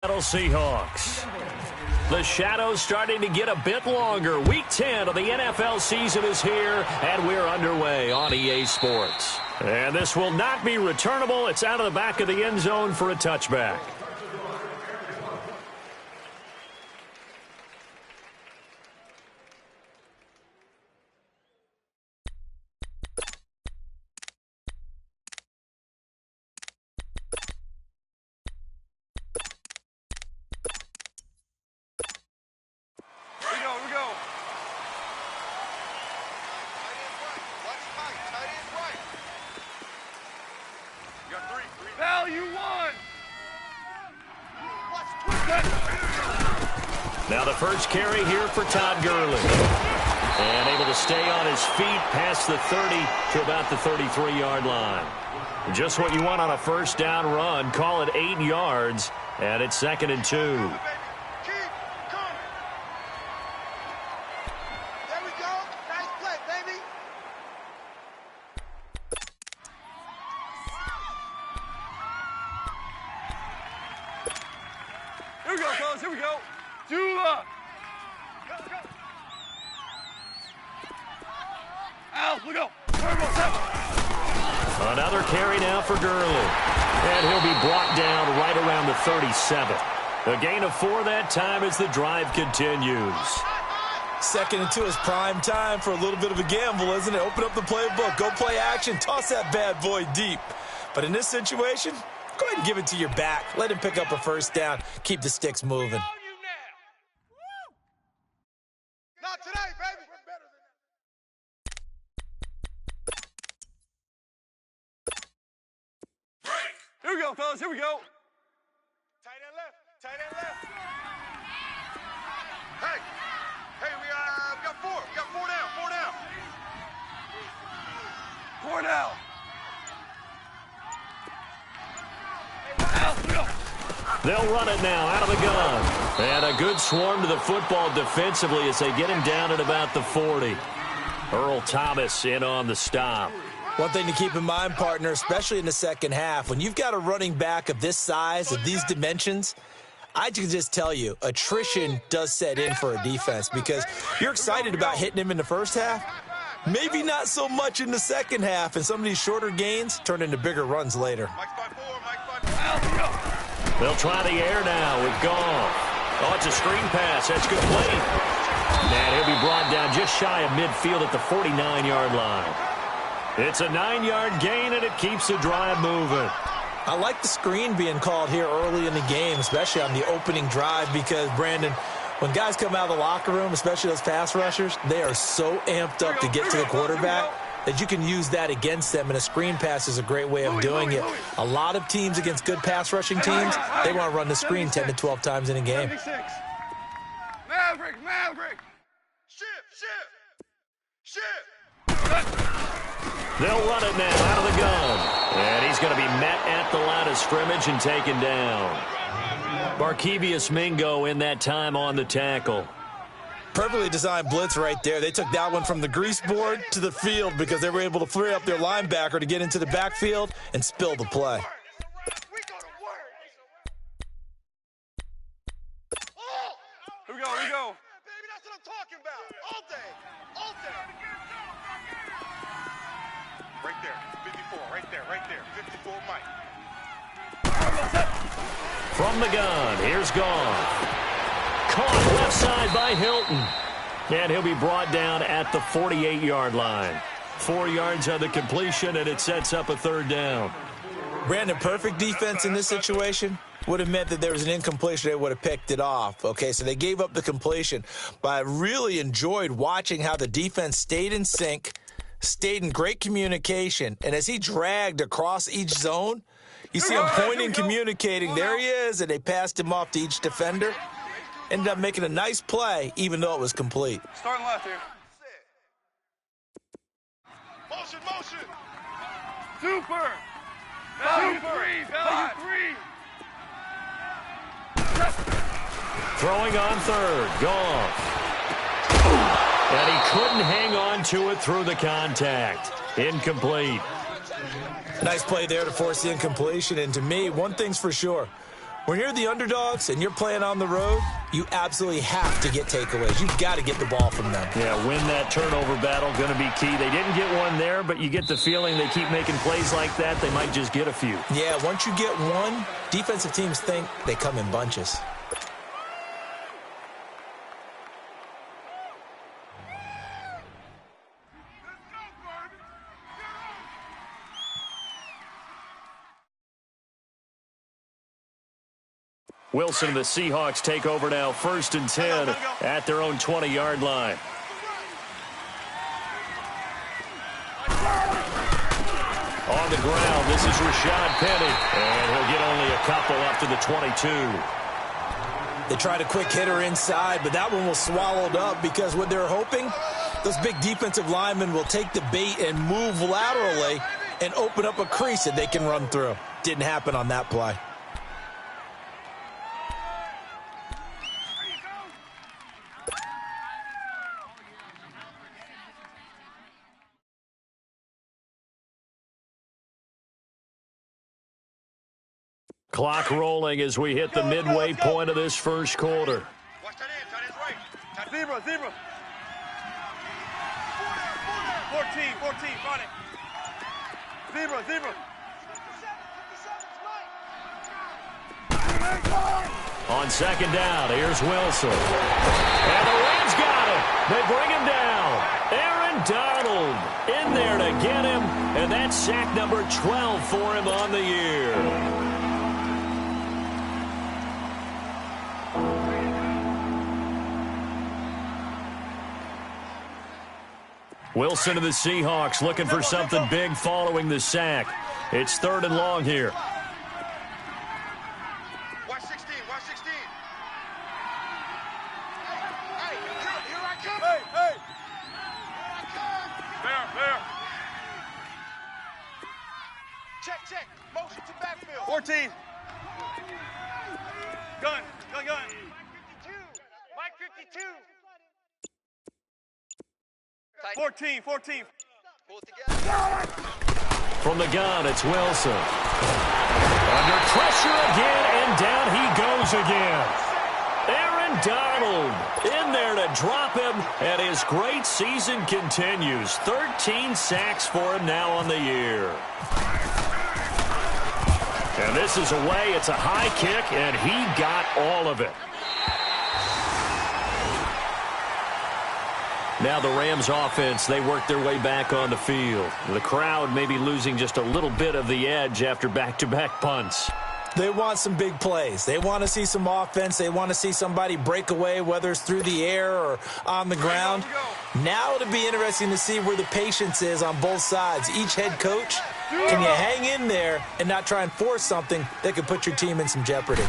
Seahawks. The shadow's starting to get a bit longer. Week 10 of the NFL season is here, and we're underway on EA Sports. And this will not be returnable. It's out of the back of the end zone for a touchback. Now the first carry here for Todd Gurley. And able to stay on his feet past the 30 to about the 33-yard line. Just what you want on a first down run. Call it 8 yards, and it's 2nd and 2. Another carry now for Gurley. And he'll be brought down right around the 37. A gain of 4 that time as the drive continues. 2nd and 2 is prime time for a little bit of a gamble, isn't it? Open up the playbook, go play action, toss that bad boy deep. But in this situation, go ahead and give it to your back. Let him pick up a first down. Keep the sticks moving. Not today, baby. Here we go, fellas. Here we go. Tight end left. Tight end left. Hey, we got 4. We got 4 down. 4 down. 4 down. They'll run it now out of the gun. And a good swarm to the football defensively as they get him down at about the 40. Earl Thomas in on the stop. One thing to keep in mind, partner, especially in the second half, when you've got a running back of this size, of these dimensions, I can just tell you, attrition does set in for a defense because you're excited about hitting him in the first half. Maybe not so much in the second half, and some of these shorter gains turn into bigger runs later. They'll try the air now with Goff. Oh, it's a screen pass. That's complete. And he'll be brought down just shy of midfield at the 49-yard line. It's a 9-yard gain, and it keeps the drive moving. I like the screen being called here early in the game, especially on the opening drive, because, Brandon, when guys come out of the locker room, especially those pass rushers, they are so amped up to get to the quarterback that you can use that against them, and a screen pass is a great way of doing it. A lot of teams against good pass rushing teams, they want to run the screen 10 to 12 times in a game. Maverick. Shift. They'll run it now out of the gun. And he's going to be met at the line of scrimmage and taken down. Barkevius Mingo in that time on the tackle. Perfectly designed blitz right there. They took that one from the grease board to the field because they were able to free up their linebacker to get into the backfield and spill the play. Here we go. Baby, that's what I'm talking about. All day. Right there, 54, right there, 54 Mike. From the gun, here's Goff. Caught left side by Hilton. And he'll be brought down at the 48-yard line. 4 yards on the completion, and it sets up a 3rd down. Brandon, perfect defense in this situation would have meant that there was an incompletion. They would have picked it off. Okay, so they gave up the completion. But I really enjoyed watching how the defense stayed in sync, stayed in great communication, and as he dragged across each zone, you see him pointing, communicating. There he is, and they passed him off to each defender. Ended up making a nice play, even though it was complete. Starting left here. Motion. Super. Value 3. Throwing on 3rd, Goff. And he couldn't hang on to it through the contact. Incomplete. Nice play there to force the incompletion. And to me, one thing's for sure. When you're the underdogs and you're playing on the road, you absolutely have to get takeaways. You've got to get the ball from them. Yeah, win that turnover battle, going to be key. They didn't get one there, but you get the feeling they keep making plays like that, they might just get a few. Yeah, once you get one, defensive teams think they come in bunches. Wilson and the Seahawks take over now, 1st and 10 at their own 20-yard line. On the ground, this is Rashad Penny, and he'll get only a couple up to the 22. They tried a quick hitter inside, but that one was swallowed up because what they're hoping, those big defensive linemen will take the bait and move laterally and open up a crease that they can run through. Didn't happen on that play. Clock rolling as we hit the midway point of this first quarter. Watch that in. Tight end's right. Zebra, zebra. 14, 14. Got it. Zebra, zebra. On 2nd down, here's Wilson. And the Rams got him. They bring him down. Aaron Donald in there to get him. And that's sack number 12 for him on the year. Wilson of the Seahawks looking for something big following the sack. It's 3rd and long here. Watch 16, watch 16. Hey, here I come. Hey, hey. Here I come. There. Check. Motion to backfield. 14. Gun. Mike 52. 14. Pull it together. From the gun, it's Wilson. Under pressure again, and down he goes again. Aaron Donald in there to drop him, and his great season continues. 13 sacks for him now on the year. And this is away. It's a high kick, and he got all of it. Now the Rams offense, they work their way back on the field. The crowd may be losing just a little bit of the edge after back-to-back punts. They want some big plays. They want to see some offense. They want to see somebody break away, whether it's through the air or on the ground. Now it'll be interesting to see where the patience is on both sides. Each head coach, can you hang in there and not try and force something that could put your team in some jeopardy?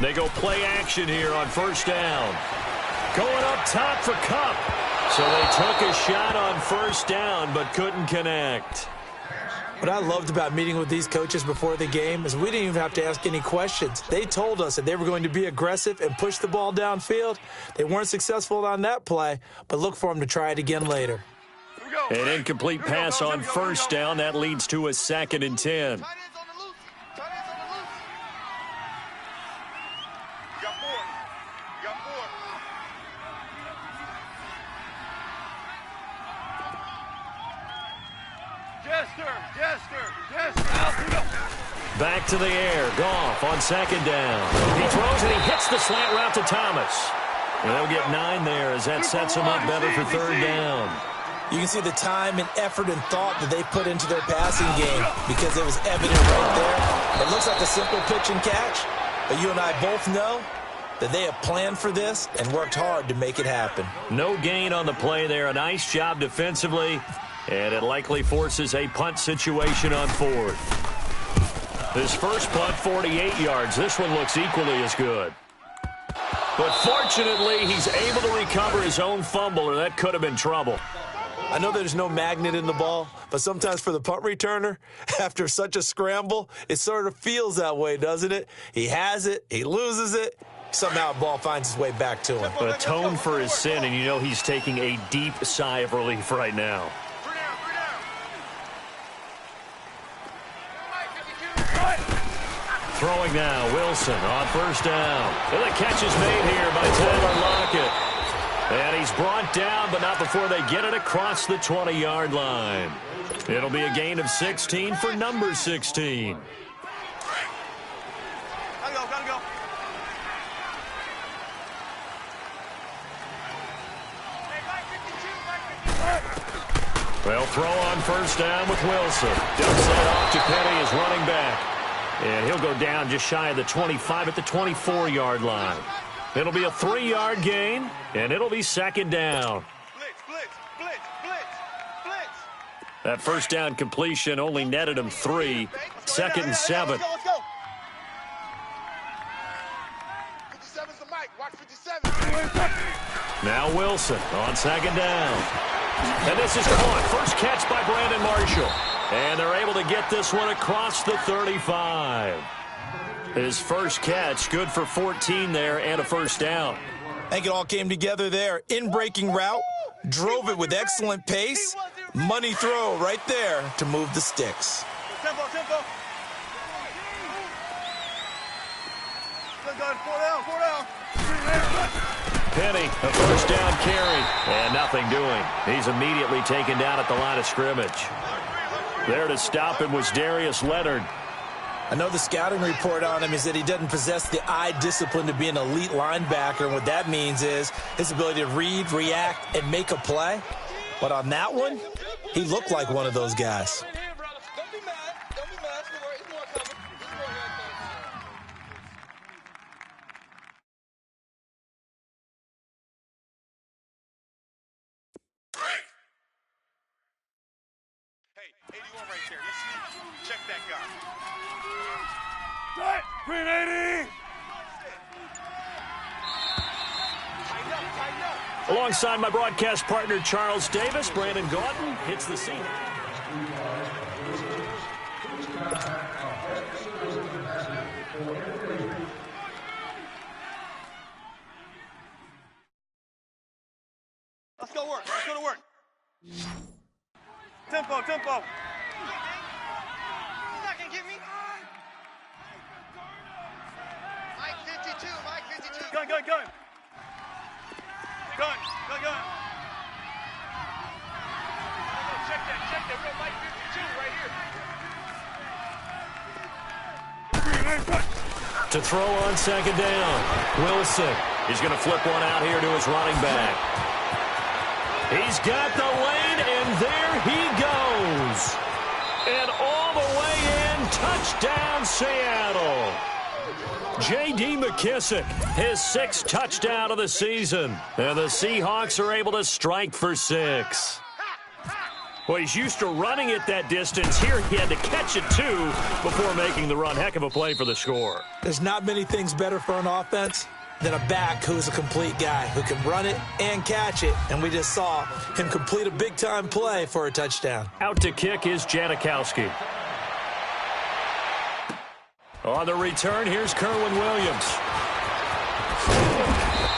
They go play action here on 1st down. Going up top for Kupp. So they took a shot on 1st down but couldn't connect. What I loved about meeting with these coaches before the game is we didn't even have to ask any questions. They told us that they were going to be aggressive and push the ball downfield. They weren't successful on that play, but look for them to try it again later. An incomplete pass on 1st down. That leads to a 2nd and 10. Back to the air. Goff on 2nd down. He throws and he hits the slant route to Thomas. And they'll get 9 there as that sets them up better for 3rd down. You can see the time and effort and thought that they put into their passing game because it was evident right there. It looks like a simple pitch and catch, but you and I both know that they have planned for this and worked hard to make it happen. No gain on the play there. A nice job defensively, and it likely forces a punt situation on 4th. His first punt, 48 yards. This one looks equally as good. But fortunately, he's able to recover his own fumble, or that could have been trouble. I know there's no magnet in the ball, but sometimes for the punt returner, after such a scramble, it sort of feels that way, doesn't it? He has it, he loses it, somehow the ball finds its way back to him. Atone for his sin, and you know he's taking a deep sigh of relief right now. Throwing now, Wilson on first down. And the catch is made here by Tyler Lockett. And he's brought down, but not before they get it across the 20-yard line. It'll be a gain of 16 for number 16. Gotta go. Well, throw on first down with Wilson. Dumps that off to Petty as running back. And he'll go down just shy of the 25 at the 24-yard line. It'll be a 3-yard gain, and it'll be second down. Blitz. That first down completion only netted him 3. Second and 7. Let's go. 57's the mic. Watch 57. Now Wilson on second down. And this is caught. First catch by Brandon Marshall. And they're able to get this one across the 35. His first catch, good for 14 there and a first down. I think it all came together there. In-breaking route, drove it with excellent pace. Money throw right there to move the sticks. Tempo. Good. 4 down. Penny, a first down carry, and nothing doing. He's immediately taken down at the line of scrimmage. There to stop him was Darius Leonard. I know the scouting report on him is that he doesn't possess the eye discipline to be an elite linebacker, and what that means is his ability to read, react, and make a play. But on that one, he looked like one of those guys. Hey, 81 right there. Let's check that guy. Green 80! Tighten up. Alongside my broadcast partner, Charles Davis, Brandon Gauton hits the scene. Let's go to work. Tempo. He's not gonna get me. Mike 52. Gun. Check that. Real Mike 52 right here. To throw on second down, Wilson. He's going to flip one out here to his running back. He's got the lane, and there he goes. And all the way in, touchdown Seattle. J.D. McKissick, his 6th touchdown of the season. And the Seahawks are able to strike for 6. Well, he's used to running it that distance. Here he had to catch it, too, before making the run. Heck of a play for the score. There's not many things better for an offense than a back who's a complete guy who can run it and catch it. And we just saw him complete a big-time play for a touchdown. Out to kick is Janikowski. On the return, here's Kerwin Williams.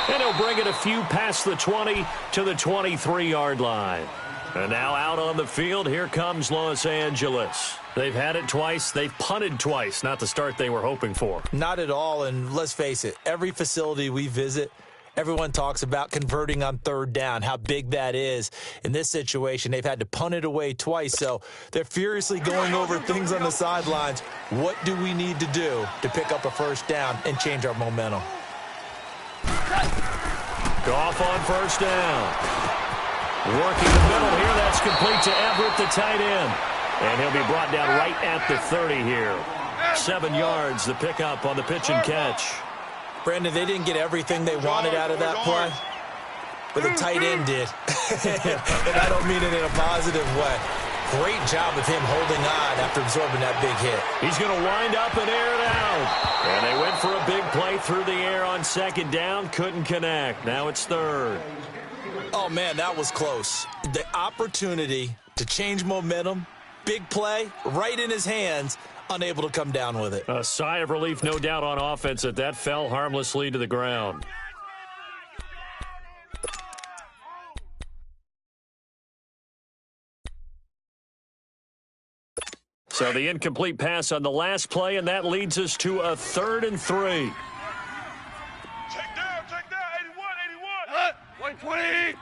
And he'll bring it a few past the 20 to the 23-yard line. And now out on the field, here comes Los Angeles. They've had it twice. They've punted twice. Not the start they were hoping for. Not at all, and let's face it, every facility we visit, everyone talks about converting on third down, how big that is. In this situation, they've had to punt it away twice, so they're furiously going over things on the sidelines. What do we need to do to pick up a first down and change our momentum? Goff on first down. Working the middle here. That's complete to Everett, the tight end. And he'll be brought down right at the 30 here. 7 yards, the pickup on the pitch and catch. Brandon, they didn't get everything they wanted out of that play, but the tight end did. And I don't mean it in a positive way. Great job of him holding on after absorbing that big hit. He's going to wind up and air it out. And they went for a big play through the air on second down. Couldn't connect. Now it's third. Oh, man, that was close. The opportunity to change momentum, big play, right in his hands, unable to come down with it. A sigh of relief, no doubt, on offense that fell harmlessly to the ground. So the incomplete pass on the last play, and that leads us to a 3rd and 3. Check down, 81. 120.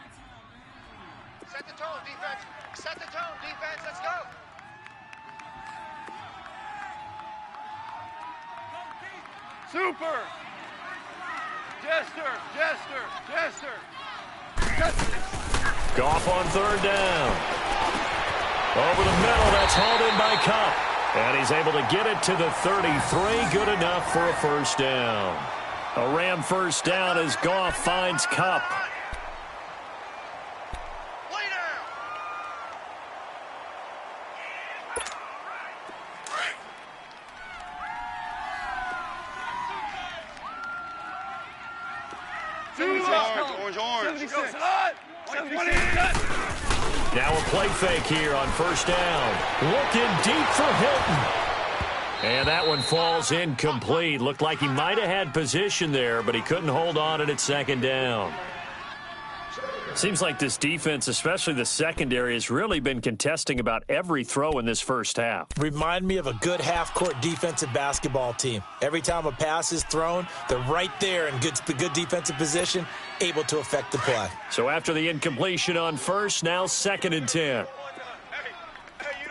Set the tone, defense. Set the tone, defense. Let's go. Super. Jester. Goff on 3rd down. Over the middle, that's hauled in by Kupp. And he's able to get it to the 33. Good enough for a 1st down. A Ram 1st down as Goff finds Kupp. Lay down. Orange. 76. Now a play fake here on 1st down. Looking deep for Hilton. And that one falls incomplete. Looked like he might have had position there, but he couldn't hold on at 2nd down. Seems like this defense, especially the secondary, has really been contesting about every throw in this first half. Remind me of a good half-court defensive basketball team. Every time a pass is thrown, they're right there in good defensive position, able to affect the play. So after the incompletion on 1st, now 2nd and 10.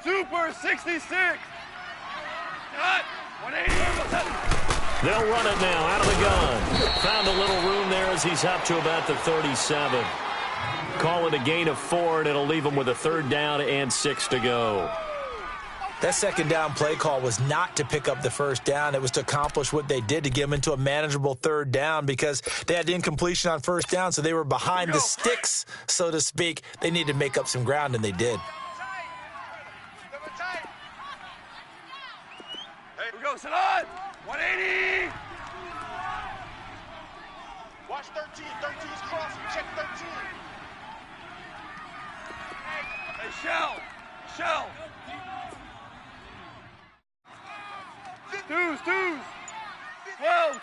Super 66. Cut. 180. They'll run it now out of the gun. Found a little room there as he's up to about the 37. Call it a gain of 4, and it'll leave him with a 3rd down and 6 to go. That 2nd down play call was not to pick up the 1st down. It was to accomplish what they did, to get them into a manageable 3rd down, because they had the incompletion on 1st down, so they were behind the sticks, so to speak. They needed to make up some ground, and they did. Here we go, Salah. 180. Watch 13. 13's crossing. Check 13. Hey, Shell.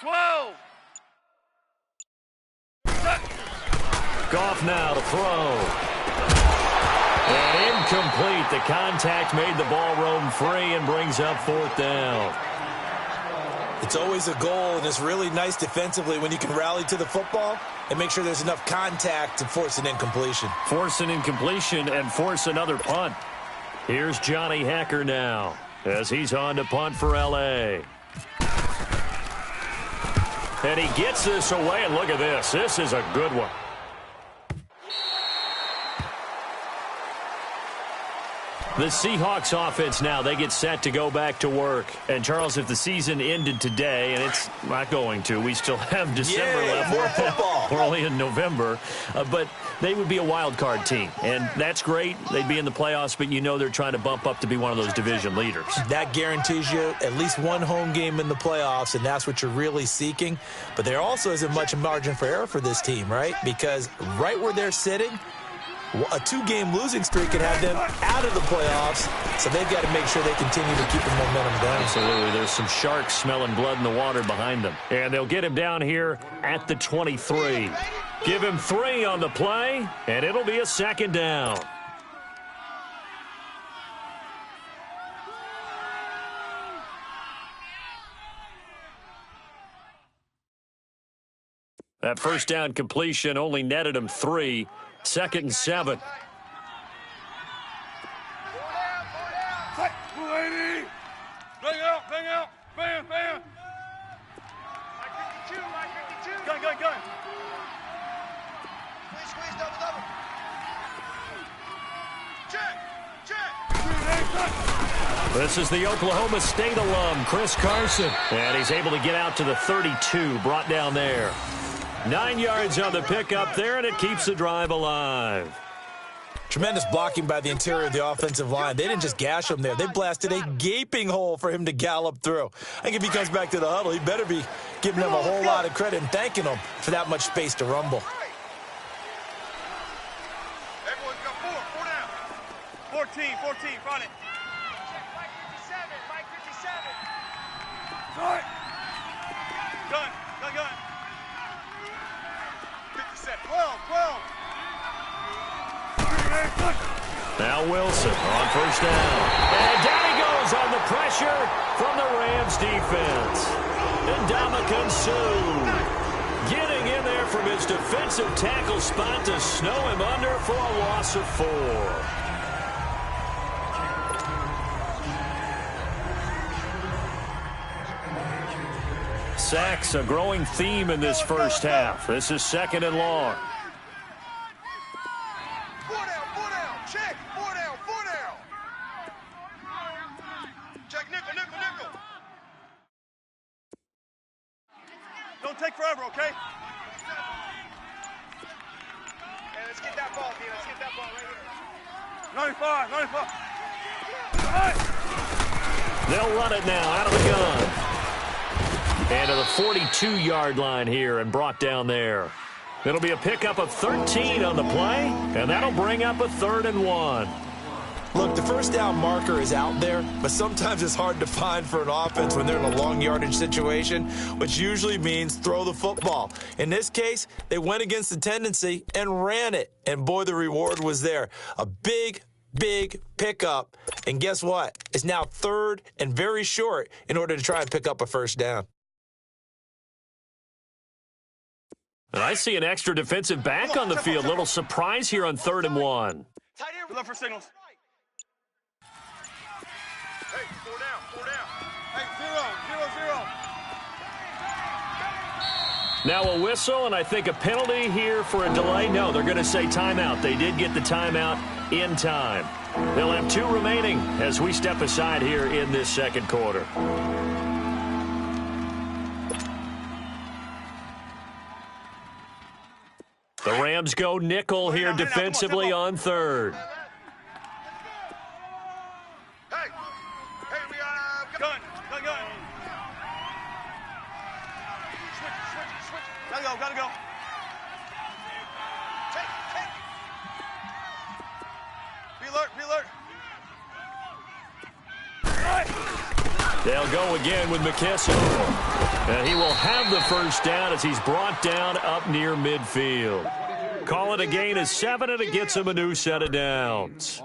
12. Goff now to throw. And incomplete. The contact made the ball roam free and brings up 4th down. It's always a goal, and it's really nice defensively when you can rally to the football and make sure there's enough contact to force an incompletion. Force an incompletion and force another punt. Here's Johnny Hacker now as he's on to punt for L.A. And he gets this away, and look at this. This is a good one. The Seahawks offense now, they get set to go back to work. And, Charles, if the season ended today, and it's not going to, we still have December left. More football. We're only in November. But they would be a wild card team. And that's great. They'd be in the playoffs, but you know they're trying to bump up to be one of those division leaders. That guarantees you at least one home game in the playoffs, and that's what you're really seeking. But there also isn't much margin for error for this team, right? Because right where they're sitting, a 2-game losing streak could have them out of the playoffs, so they've got to make sure they continue to keep the momentum going. Absolutely. There's some sharks smelling blood in the water behind them. And they'll get him down here at the 23. Give him 3 on the play, and it'll be a 2nd down. That 1st down completion only netted him 3. 2nd and 7. 280. Bang out. Bam. Mike 52. Gun. Squeeze, double. Check. This is the Oklahoma State alum, Chris Carson. And he's able to get out to the 32, brought down there. 9 yards on the pickup there, and it keeps the drive alive. Tremendous blocking by the interior of the offensive line. They didn't just gash him there. They blasted a gaping hole for him to gallop through. I think if he comes back to the huddle, he better be giving them a whole lot of credit and thanking them for that much space to rumble. Everyone's got 4 down. 14, front it. Mike 57. Sorry. Gun. 57. 12. Now Wilson on 1st down. And down he goes draws on the pressure from the Rams defense. And Ndamukong Suh getting in there from his defensive tackle spot to snow him under for a loss of 4. Sacks, a growing theme in this first half. This is 2nd and long. 4 down, check, 4 down. Check, nickel. Don't take forever, okay? Hey, let's get that ball, D. Let's get that ball right here. 95. They'll run it now out of the gun. And to the 42-yard line here and brought down there. It'll be a pickup of 13 on the play, and that'll bring up a 3rd and 1. Look, the first down marker is out there, but sometimes it's hard to find for an offense when they're in a long yardage situation, which usually means throw the football. In this case, they went against the tendency and ran it, and boy, the reward was there. A big pickup, and guess what? It's now 3rd and very short in order to try and pick up a first down. And I see an extra defensive back on the field. Little surprise here on 3rd and 1. Tight end. Look for signals. Hey, 4 down. Hey, 0. Now a whistle, and I think a penalty here for a delay. No, they're going to say timeout. They did get the timeout in time. They'll have 2 remaining as we step aside here in this 2nd quarter. The Rams go nickel here defensively on 3rd. Hey, we got gun. Switch. Gotta go. Take. Be alert. They'll go again with McKesson. And he will have the first down as he's brought down up near midfield. Call it a gain of 7, and it gets him a new set of downs.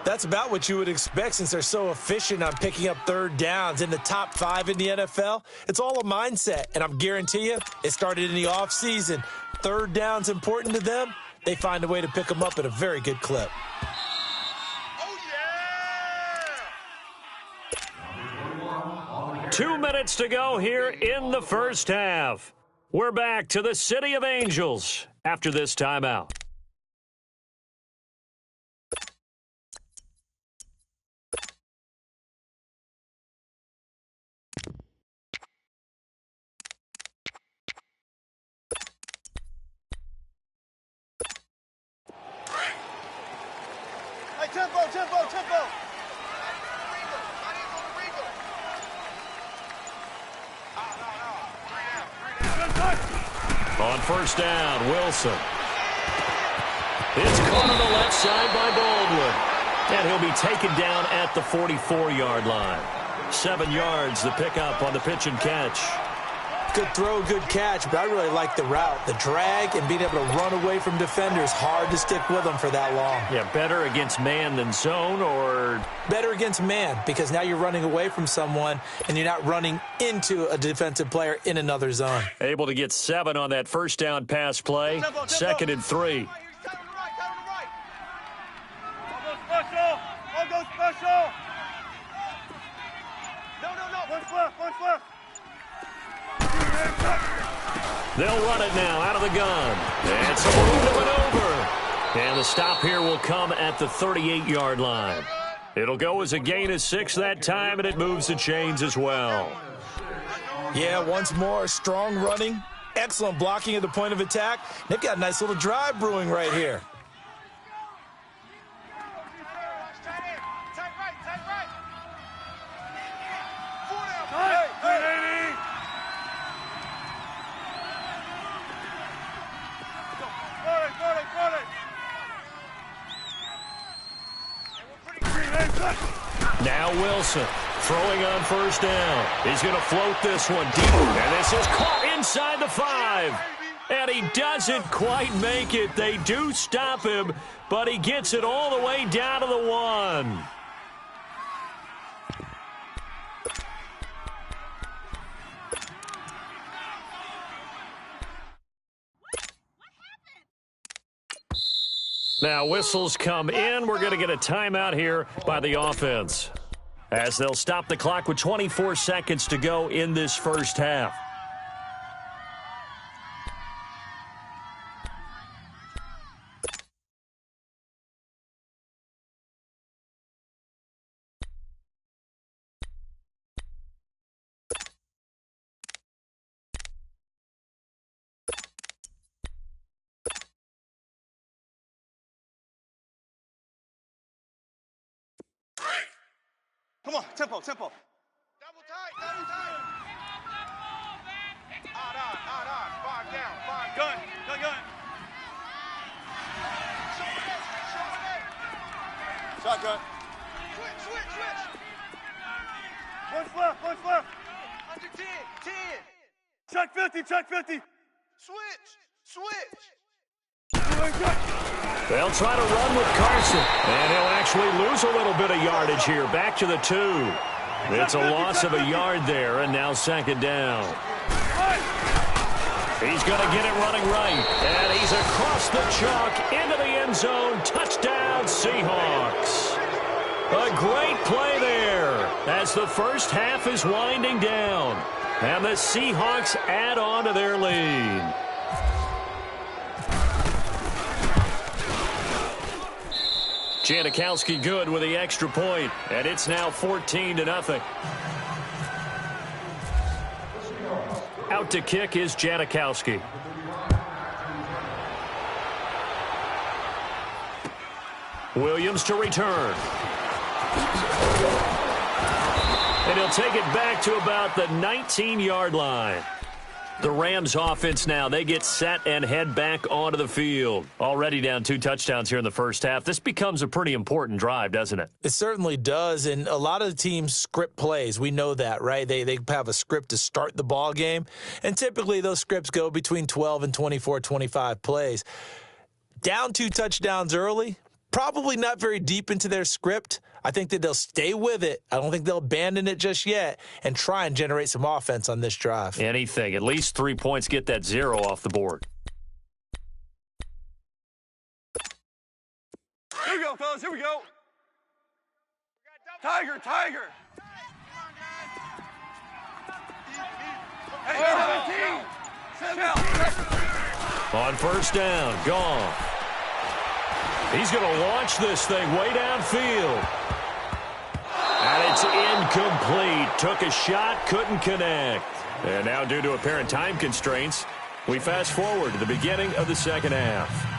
That's about what you would expect since they're so efficient on picking up 3rd downs in the top 5 in the NFL. It's all a mindset, and I'm guarantee you it started in the offseason. 3rd down's important to them. They find a way to pick them up at a very good clip. Oh, yeah! 2 minutes to go here in the first half. We're back to the City of Angels after this timeout. Hey, tempo. On first down, Wilson. It's caught on the left side by Baldwin. And he'll be taken down at the 44-yard line. 7 yards, the pickup on the pitch and catch. Good throw, good catch, but I really like the route. The drag and being able to run away from defenders, hard to stick with them for that long. Yeah, better against man than zone, or better against man, because now you're running away from someone and you're not running into a defensive player in another zone. Able to get 7 on that first down pass play. 2nd and 3. I'll go special. No. One flip. They'll run it now out of the gun. And some room to maneuver. And the stop here will come at the 38-yard line. It'll go as a gain of 6 that time, and it moves the chains as well. Yeah, once more, strong running, excellent blocking at the point of attack. They've got a nice little drive brewing right here. Tight right. Now Wilson throwing on first down. He's going to float this one deep. And this is caught inside the 5. And he doesn't quite make it. They do stop him, but he gets it all the way down to the 1. Now whistles come in. We're going to get a timeout here by the offense, as they'll stop the clock with 24 seconds to go in this first half. Come on, tempo. Double tight. Odd. Five down. Gun. Shotgun. Switch. One left. Under 10. Check 50. Switch. They'll try to run with Carson, and he'll actually lose a little bit of yardage here. Back to the 2. It's a loss of a yard there, and now second down. He's going to get it running right, and he's across the chalk into the end zone. Touchdown, Seahawks. A great play there as the first half is winding down, and the Seahawks add on to their lead. Janikowski good with the extra point, and it's now 14-0. Out to kick is Janikowski. Williams to return. And he'll take it back to about the 19-yard line. The Rams offense now, they get set and head back onto the field. Already down 2 touchdowns here in the first half. This becomes a pretty important drive, doesn't it? It certainly does, and a lot of the teams script plays. We know that, right? They have a script to start the ball game, and typically those scripts go between 12 and 24, 25 plays. Down 2 touchdowns early, probably not very deep into their script. I think that they'll stay with it. I don't think they'll abandon it just yet and try and generate some offense on this drive. Anything. At least 3 points, get that 0 off the board. Here we go, fellas. Tiger. Hey, 17. On first down, gone. He's going to launch this thing way downfield. And it's incomplete. Took a shot, couldn't connect. And now due to apparent time constraints, we fast forward to the beginning of the second half.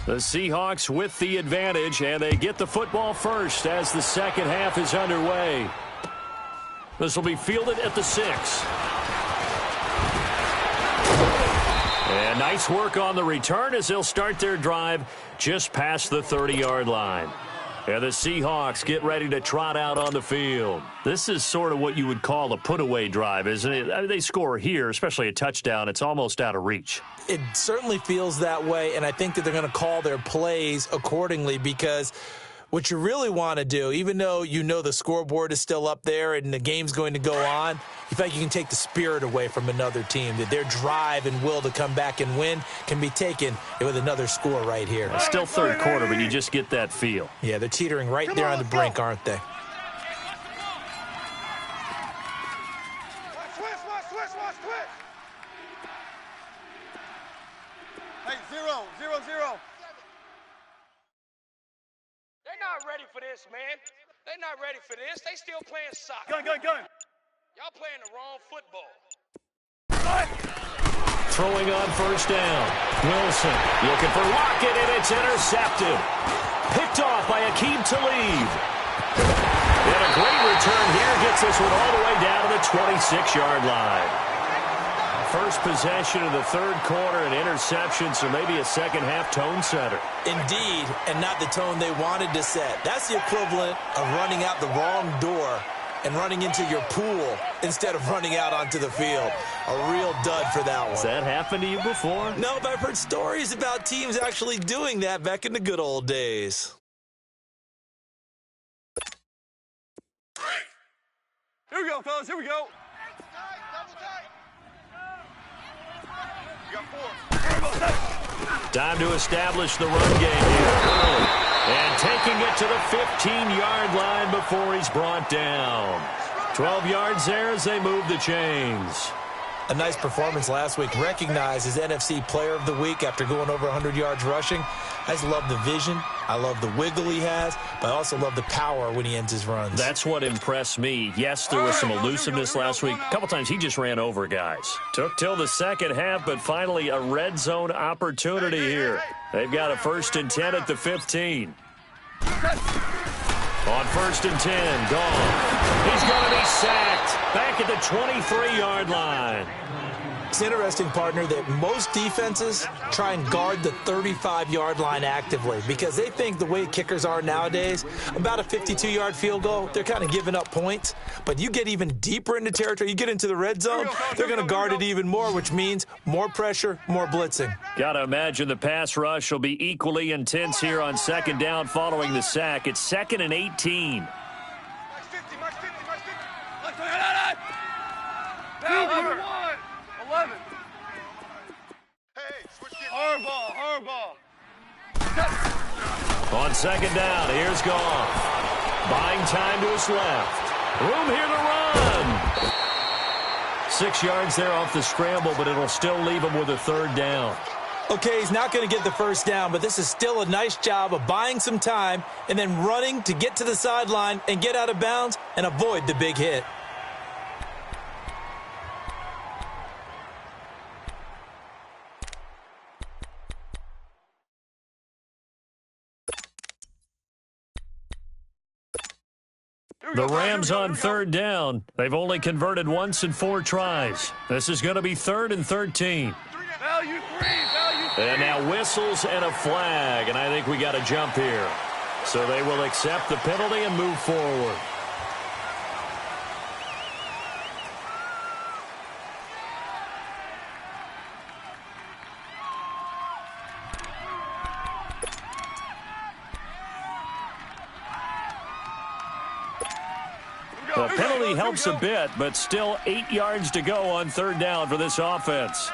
The Seahawks with the advantage, and they get the football first as the second half is underway. This will be fielded at the 6. And nice work on the return as they'll start their drive just past the 30-yard line. And the Seahawks get ready to trot out on the field. This is sort of what you would call a put-away drive, isn't it? I mean, they score here, especially a touchdown. It's almost out of reach. It certainly feels that way, and I think that they're going to call their plays accordingly, because what you really want to do, even though you know the scoreboard is still up there and the game's going to go on, you think you can take the spirit away from another team, that their drive and will to come back and win can be taken with another score right here. It's still third quarter, but you just get that feel. Yeah, they're teetering right there on the brink, aren't they? Hey, 0. They're not ready for this, man. They're not ready for this. They still playing soccer. Gun. Y'all playing the wrong football. Throwing on first down. Wilson looking for Lockett, and it's intercepted. Picked off by Akeem Talib. And a great return here gets Takes this one all the way down to the 26-yard line. First possession of the third quarter, an interception, so maybe a second-half tone setter. Indeed, and not the tone they wanted to set. That's the equivalent of running out the wrong door and running into your pool instead of running out onto the field. A real dud for that one. Has that happened to you before? No, but I've heard stories about teams actually doing that back in the good old days. Here we go, fellas. Here we go. Tight, double tight. You got 4. Time to establish the run game here early. And taking it to the 15-yard line before he's brought down. 12 yards there as they move the chains. A nice performance last week. Recognized as NFC Player of the Week after going over 100 yards rushing. I just love the vision. I love the wiggle he has, but I also love the power when he ends his runs. That's what impressed me. Yes, there was some elusiveness last week. A couple times he just ran over guys. Took till the second half, but finally a red zone opportunity here. They've got a 1st and 10 at the 15. On 1st and 10, gone. He's going to be sacked back at the 23-yard line. It's interesting, partner, that most defenses try and guard the 35-yard line actively because they think the way kickers are nowadays, about a 52-yard field goal, they're kind of giving up points. But you get even deeper into territory, you get into the red zone, they're going to guard it even more, which means more pressure, more blitzing. Got to imagine the pass rush will be equally intense here on 2nd down following the sack. It's 2nd and 18. Max 50, Max 50, Max 50. Let's go. 11. 11. Hey, switch gears. Hardball. On 2nd down, here's Goff. Buying time to his left. Room here to run. 6 yards there off the scramble, but it'll still leave him with a 3rd down. Okay, he's not going to get the 1st down, but this is still a nice job of buying some time and then running to get to the sideline and get out of bounds and avoid the big hit. The Rams on 3rd down. They've only converted once in 4 tries. This is going to be 3rd and 13. Value 3. And now whistles and a flag, and I think we got a jump here. So they will accept the penalty and move forward. The penalty helps a bit, but still 8 yards to go on 3rd down for this offense.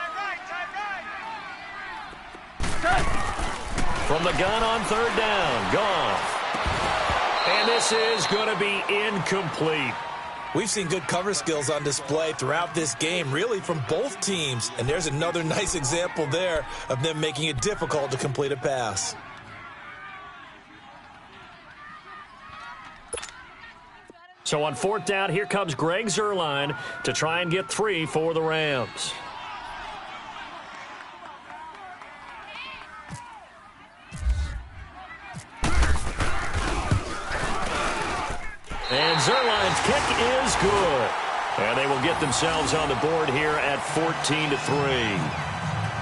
From the gun on 3rd down, Goff. And this is going to be incomplete. We've seen good cover skills on display throughout this game, really from both teams. And there's another nice example there of them making it difficult to complete a pass. So on 4th down, here comes Greg Zuerlein to try and get 3 for the Rams. And Zuerlein's kick is good. And they will get themselves on the board here at 14-3.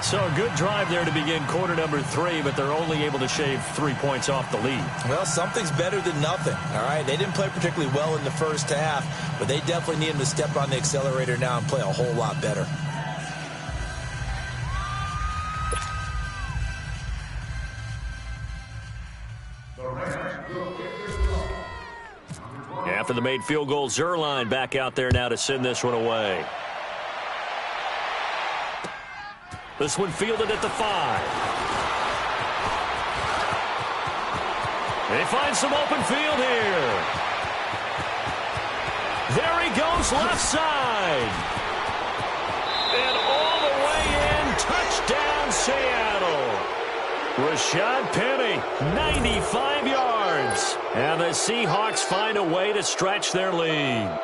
So a good drive there to begin quarter number 3, but they're only able to shave 3 points off the lead. Well, something's better than nothing, all right? They didn't play particularly well in the first half, but they definitely need them to step on the accelerator now and play a whole lot better. After the made field goal, Zuerlein back out there now to send this one away. This one fielded at the 5. They find some open field here. There he goes, left side. And all the way in, touchdown Seattle. Rashad Penny, 95 yards. And the Seahawks find a way to stretch their lead.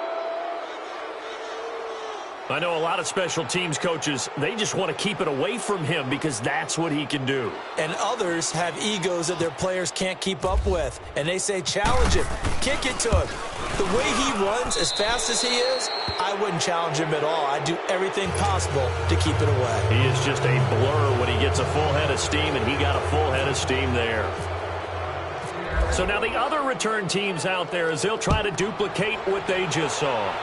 I know a lot of special teams coaches, they just want to keep it away from him because that's what he can do. And others have egos that their players can't keep up with. And they say, challenge him, kick it to him. The way he runs as fast as he is, I wouldn't challenge him at all. I'd do everything possible to keep it away. He is just a blur when he gets a full head of steam, and he got a full head of steam there. So now the other return teams out there as they'll try to duplicate what they just saw.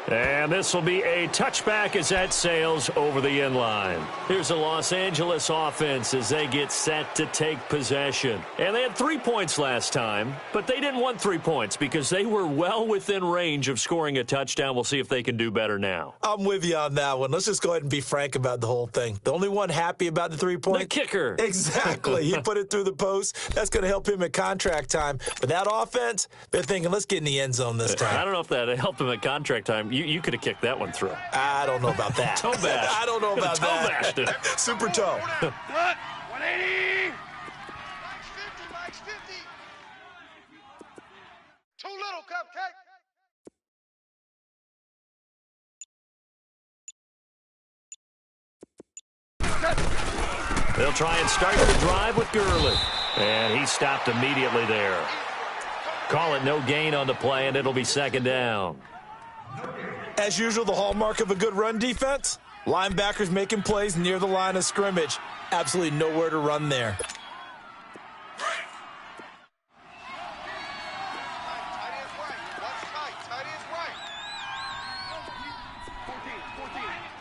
And this will be a touchback as that sails over the end line. Here's the Los Angeles offense as they get set to take possession. And they had 3 points last time, but they didn't want 3 points because they were well within range of scoring a touchdown. We'll see if they can do better now. I'm with you on that one. Let's just go ahead and be frank about the whole thing. The only one happy about the 3 points? The kicker. Exactly. He put it through the post. That's going to help him at contract time. But that offense, they're thinking, let's get in the end zone this time. I don't know if that helped him at contract time. You could have kicked that one through. I don't know about that. Toe bash. I don't know about that. Toe bashed it. Super toe. What? 180. Mike's 50. Too little, Cupcake. They'll try and start the drive with Gurley. And he stopped immediately there. Call it no gain on the play, and it'll be second down. As usual, the hallmark of a good run defense, linebackers making plays near the line of scrimmage. Absolutely nowhere to run there. Tight end's right. One's tight. Tight end's right.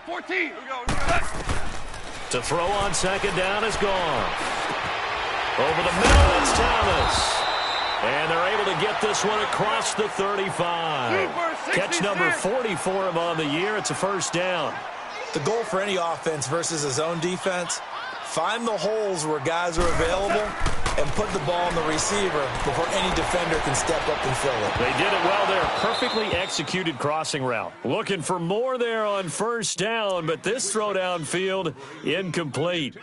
14. Here we go. To throw on second down is gone. Over the middle, it's Thomas. And they're able to get this one across the 35. Catch number 40 for him on the year. It's a first down. The goal for any offense versus a zone defense, find the holes where guys are available and put the ball on the receiver before any defender can step up and fill it. They did it well there. Perfectly executed crossing route. Looking for more there on first down, but this throw downfield incomplete.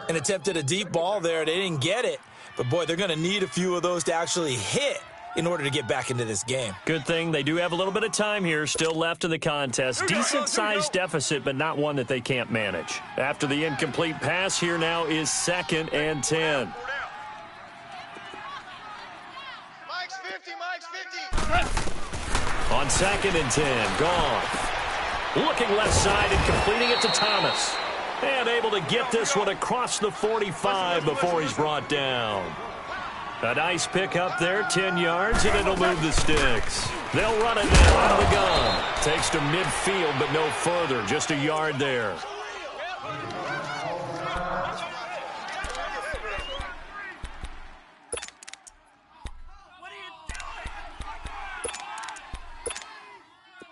And attempted a deep ball there. They didn't get it. But, boy, they're going to need a few of those to actually hit in order to get back into this game. Good thing they do have a little bit of time here still left in the contest. Decent-sized deficit, but not one that they can't manage. After the incomplete pass, here now is 2nd and 10. Mike's 50. Mike's 50. On 2nd and 10, Goff. Looking left side and completing it to Thomas. And able to get this one across the 45 before he's brought down. A nice pick up there, 10 yards, and it'll move the sticks. They'll run it now out of the gun. Takes to midfield, but no further, just a yard there.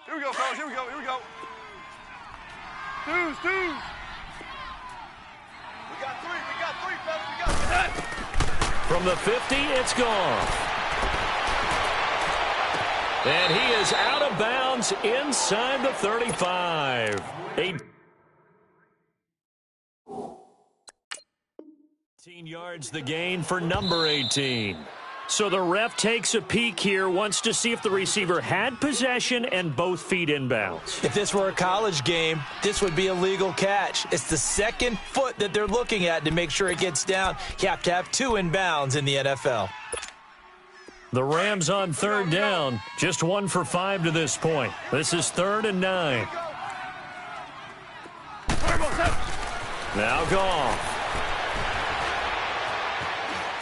Here we go, fellas. Here we go. Here we go. Twos. We got three, fellas. We got three. From the 50, it's gone. And he is out of bounds inside the 35. 18 yards the gain for number 18. So the ref takes a peek here, wants to see if the receiver had possession and both feet inbounds. If this were a college game, this would be a legal catch. It's the second foot that they're looking at to make sure it gets down. You have to have 2 inbounds in the NFL. The Rams on 3rd down, just 1 for 5 to this point. This is 3rd and 9. Now Goff.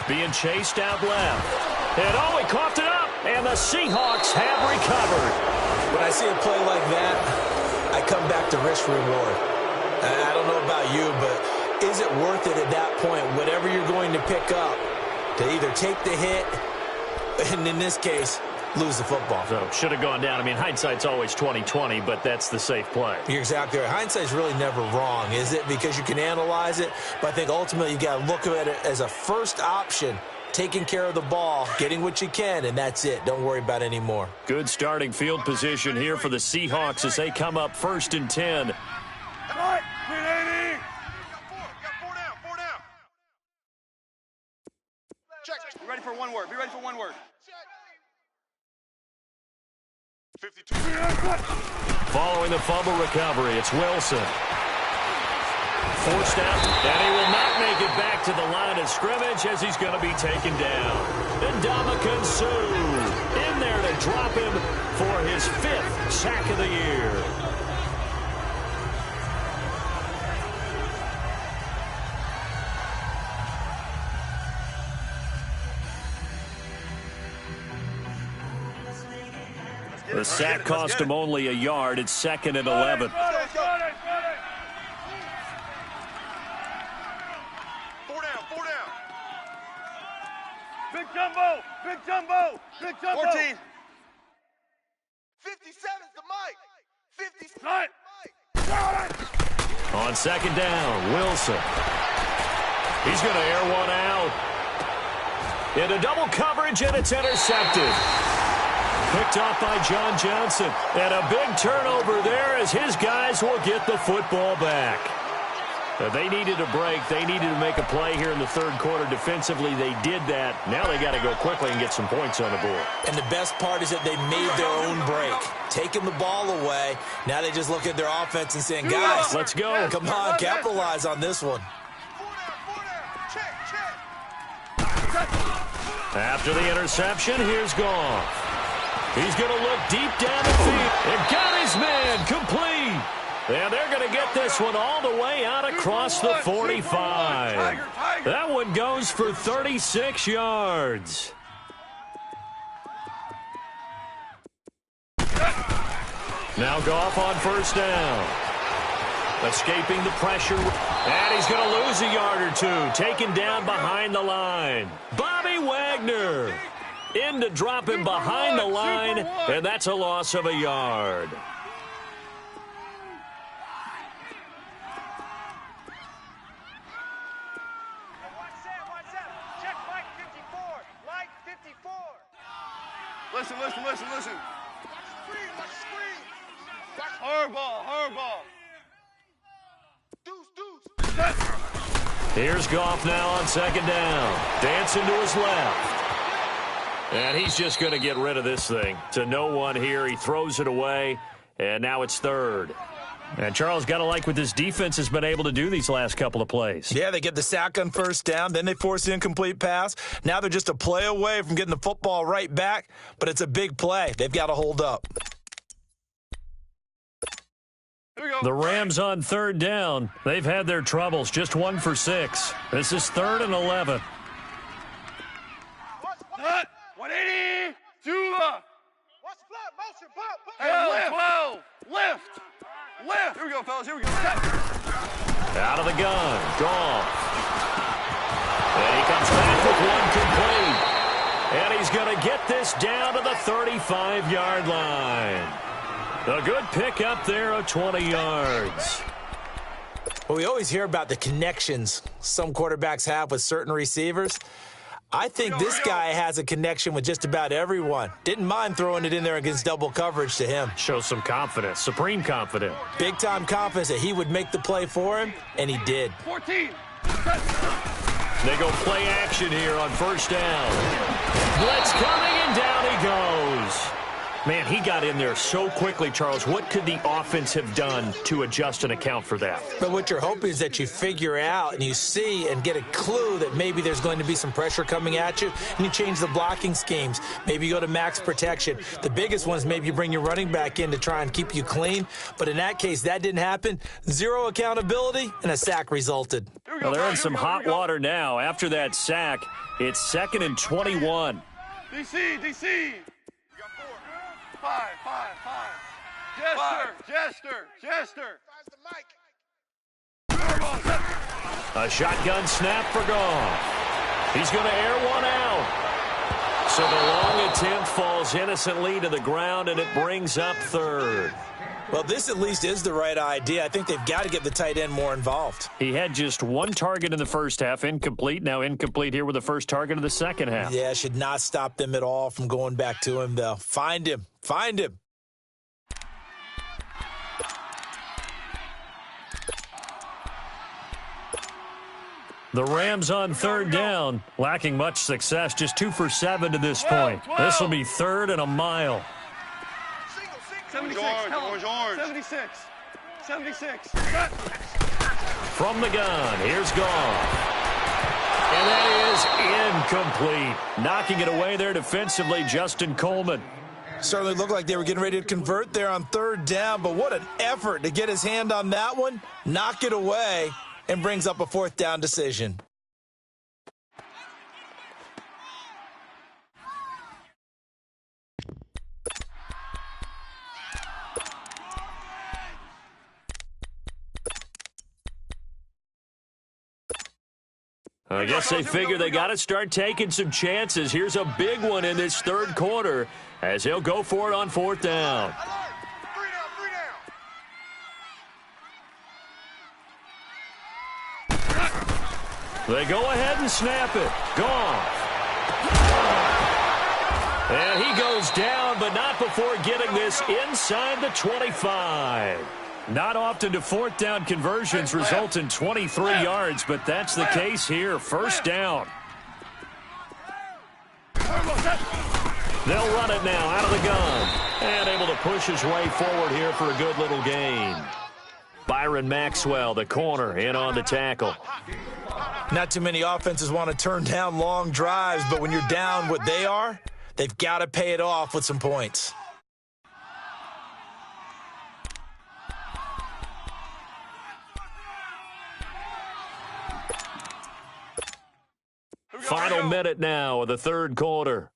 Being chased out left. And he coughed it up, and the Seahawks have recovered. When I see a play like that, I come back to risk reward. I don't know about you, but is it worth it at that point, whatever you're going to pick up, to either take the hit, and in this case, lose the football? So should have gone down. I mean, hindsight's always 20/20, but that's the safe play. You're exactly right. Hindsight's really never wrong, is it? Because you can analyze it, but I think ultimately you got to look at it as a first option, taking care of the ball, getting what you can, and that's it. Don't worry about any more. Good starting field position here for the Seahawks as they come up 1st and 10. Right. 380. We got four down. Check. Be ready for one word. Be ready for one word. 52. Following the fumble recovery, it's Wilson. Forced out, and he will not make it back to the line of scrimmage as he's going to be taken down. And Ndamukong Suh in there to drop him for his 5th sack of the year. The sack cost him only a yard. It's 2nd and 11. 4 down, 4 down. Big jumbo! Big jumbo! Big jumbo! 14. 57's the mic. 57's Right. the mic. On 2nd down, Wilson. He's going to air one out. Into double coverage, and it's intercepted. Picked off by John Johnson. And a big turnover there as his guys will get the football back. They needed a break. They needed to make a play here in the 3rd quarter. Defensively, they did that. Now they got to go quickly and get some points on the board. And the best part is that they made their own break. Taking the ball away. Now they just look at their offense and saying, guys, Let's go. come on, capitalize on this one. 4 down. Check. After the interception, here's Goff. He's going to look deep down the field. And got his man complete. And they're going to get this one all the way out across the 45. That one goes for 36 yards. Now Goff on 1st down. Escaping the pressure. And he's going to lose a yard or 2. Taken down behind the line. Bobby Wagner. In to drop him behind the line, and that's a loss of a yard. Watch that. Check Mike 54. Mike 54. Listen. Watch the screen. Hardball. Deuce. Here's Goff now on 2nd down. Dancing to his left. And he's just going to get rid of this thing. To no one here. He throws it away, and now it's 3rd. And Charles, got to like what this defense has been able to do these last couple of plays. Yeah, they get the sack on 1st down. Then they force an incomplete pass. Now they're just a play away from getting the football right back. But it's a big play. They've got to hold up. Here we go. The Rams on 3rd down. They've had their troubles. Just 1 for 6. This is 3rd and 11. Hut. 180. Jula. Watch the flat motion. Pop. Hey, 12. Lift. Here we go, fellas. Here we go. Out of the gun. Goff. And he comes back with 1 complete. And he's going to get this down to the 35-yard line. A good pickup there of 20 yards. Well, we always hear about the connections some quarterbacks have with certain receivers. I think this guy has a connection with just about everyone. Didn't mind throwing it in there against double coverage to him. Shows some confidence, supreme confidence. Big-time confidence that he would make the play for him, and he did. 14. They go play action here on 1st down. Blitz coming, and down he goes. Man, he got in there so quickly, Charles. What could the offense have done to adjust and account for that? But what you're hoping is that you figure out and you see and get a clue that maybe there's going to be some pressure coming at you, and you change the blocking schemes. Maybe you go to max protection. The biggest one is maybe you bring your running back in to try and keep you clean. But in that case, that didn't happen. 0 accountability, and a sack resulted. Well, they're in some hot water now. After that sack, it's 2nd and 21. DC. 5. Jester. Find the mic. A shotgun snap for Goff. He's going to air one out. So the long attempt falls innocently to the ground, and it brings up 3rd. Well, this at least is the right idea. I think they've got to get the tight end more involved. He had just 1 target in the first half, incomplete. Now incomplete here with the first target of the second half. Yeah, should not stop them at all from going back to him, though. Find him. The Rams on 3rd down, lacking much success, just 2 for 7 to this point. This will be 3rd and a mile. Single. 76. Orange. 76. 76. From the gun, here's Goff. And that is incomplete. Knocking it away there defensively, Justin Coleman. Certainly looked like they were getting ready to convert there on third down, but what an effort to get his hand on that one, knock it away, and brings up a fourth down decision. I guess they figure they got to start taking some chances. Here's a big one in this third quarter as he'll go for it on fourth down. They go ahead and snap it. Goff. And he goes down, but not before getting this inside the 25. Not often do fourth down conversions result in 23 yards, but that's the case here. First down. They'll run it now out of the gun. And able to push his way forward here for a good little gain. Byron Maxwell, the corner, in on the tackle. Not too many offenses want to turn down long drives, but when you're down what they are, they've got to pay it off with some points. Final minute now of the third quarter.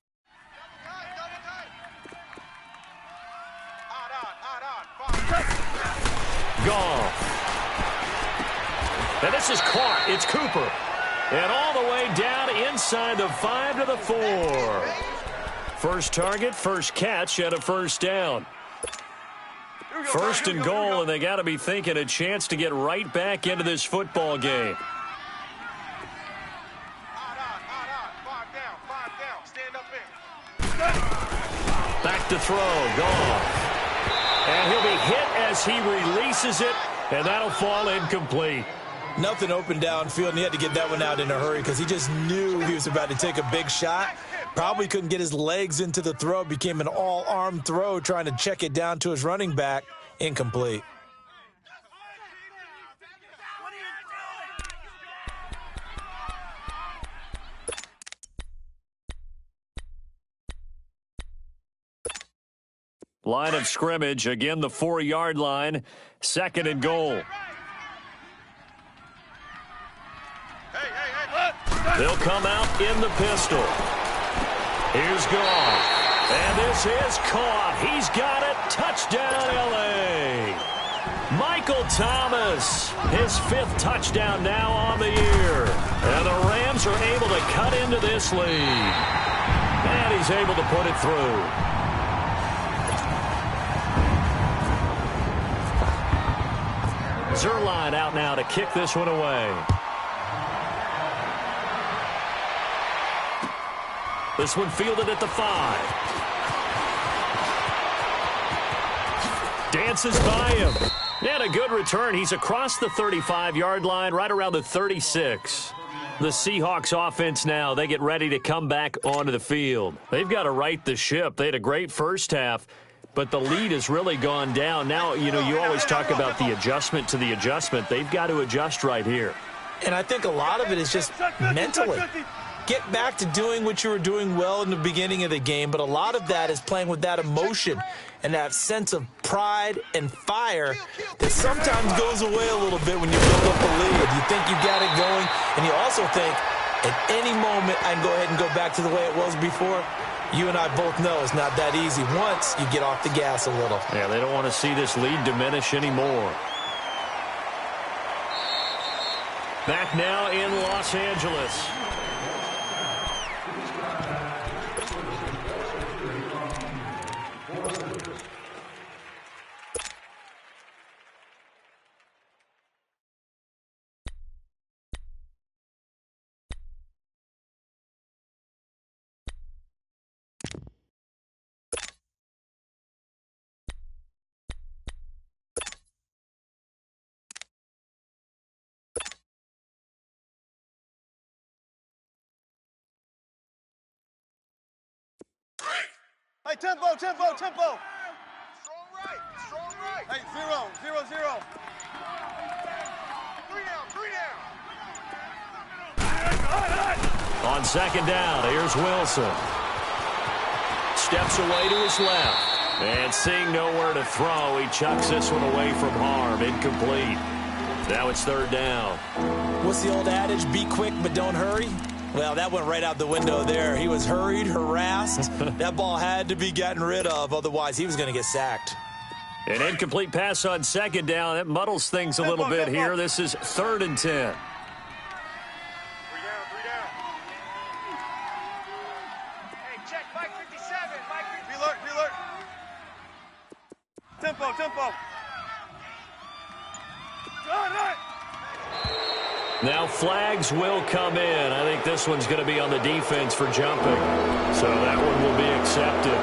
Goff. And this is caught. It's Cooper. And all the way down inside the 5 to the 4. First target, first catch, and a first down. First and goal, and they got to be thinking a chance to get right back into this football game. Back to throw, Goff. And he'll be hit as he releases it, and that'll fall incomplete. Nothing open downfield, and he had to get that one out in a hurry because he just knew he was about to take a big shot. Probably couldn't get his legs into the throw. Became an all-arm throw trying to check it down to his running back. Incomplete. Line of scrimmage, again the 4-yard line, second and goal. They'll come out in the pistol. Here's Goff. And this is caught. He's got it. Touchdown, L.A. Michael Thomas, his 5th touchdown now on the year. And the Rams are able to cut into this lead. And he's able to put it through. Zerline out now to kick this one away. This one fielded at the 5. Dances by him. And a good return. He's across the 35-yard line, right around the 36. The Seahawks offense now, they get ready to come back onto the field. They've got to right the ship. They had a great first half, but the lead has really gone down. Now, you know, you always talk about the adjustment to the adjustment. They've got to adjust right here. And I think a lot of it is just mentally. Get back to doing what you were doing well in the beginning of the game, but a lot of that is playing with that emotion and that sense of pride and fire that sometimes goes away a little bit when you build up the lead. You think you got it going, and you also think at any moment I can go ahead and go back to the way it was before. You and I both know it's not that easy once you get off the gas a little. Yeah, they don't want to see this lead diminish anymore. Back now in Los Angeles. Hey, tempo. Strong right. Hey, 0-0-0. 3 down. On second down, here's Wilson. Steps away to his left. And seeing nowhere to throw, he chucks this one away from harm. Incomplete. Now it's third down. What's the old adage? Be quick, but don't hurry. Well, that went right out the window there. He was hurried, harassed. That ball had to be gotten rid of. Otherwise, he was going to get sacked. An incomplete pass on second down. That muddles things a little bit here. This is 3rd and 10. 3 down. Hey, check Mike 57. Mike 57. Be alert. Tempo. Now flags will come in. I think this one's going to be on the defense for jumping. So that one will be accepted.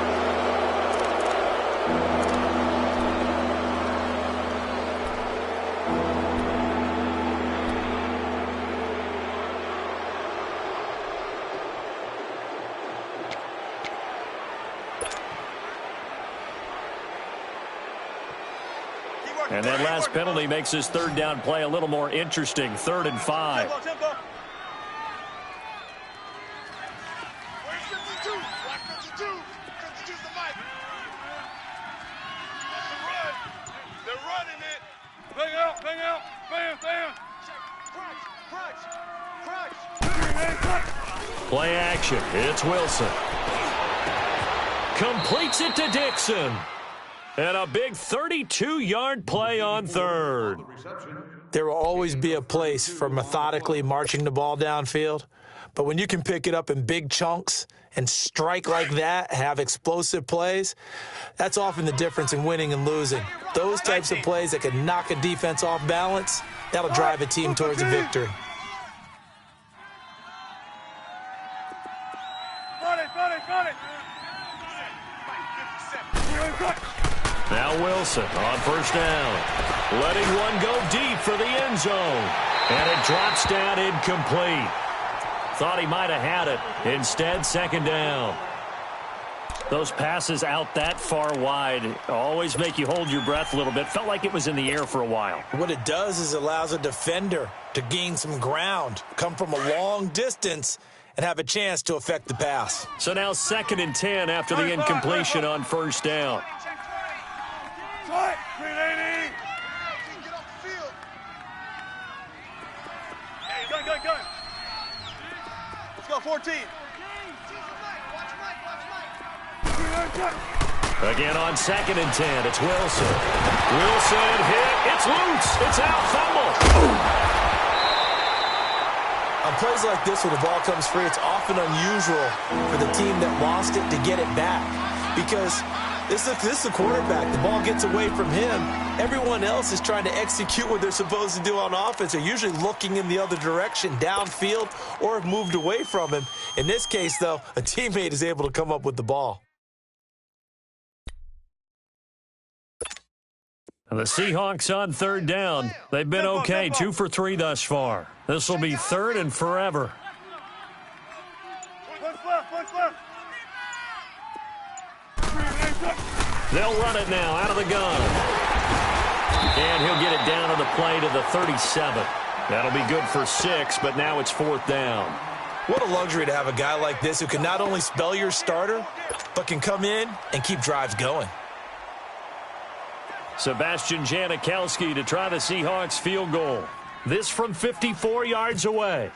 And that last penalty makes his third down play a little more interesting. 3rd and 5. Tempo. Where's 52? Black 52. 52's the mic. That's the run. They're running it. Bang out. Bam. Crunch. Play action. It's Wilson. Completes it to Dixon. And a big 32-yard play on third. There will always be a place for methodically marching the ball downfield. But when you can pick it up in big chunks and strike like that, have explosive plays, that's often the difference in winning and losing. Those types of plays that can knock a defense off balance, that'll drive a team towards a victory. Now Wilson on first down. Letting one go deep for the end zone. And it drops down incomplete. Thought he might have had it. Instead, second down. Those passes out that far wide always make you hold your breath a little bit. Felt like it was in the air for a while. What it does is allows a defender to gain some ground, come from a long distance, and have a chance to affect the pass. So now 2nd and 10 after the incompletion on first down. Get off the field. Hey, gun. Let's go, 14. Again on 2nd and 10, it's Wilson. Wilson hit, it's loose, it's out, fumble. On plays like this where the ball comes free, it's often unusual for the team that lost it to get it back. Because this is the quarterback. The ball gets away from him. Everyone else is trying to execute what they're supposed to do on offense. They're usually looking in the other direction, downfield, or have moved away from him. In this case, though, a teammate is able to come up with the ball. The Seahawks on third down. They've been okay, 2 for 3 thus far. This will be 3rd and forever. They'll run it now out of the gun. And he'll get it down on the play to the 37. That'll be good for 6, but now it's 4th down. What a luxury to have a guy like this who can not only spell your starter, but can come in and keep drives going. Sebastian Janikowski to try the Seahawks field goal. This from 54 yards away.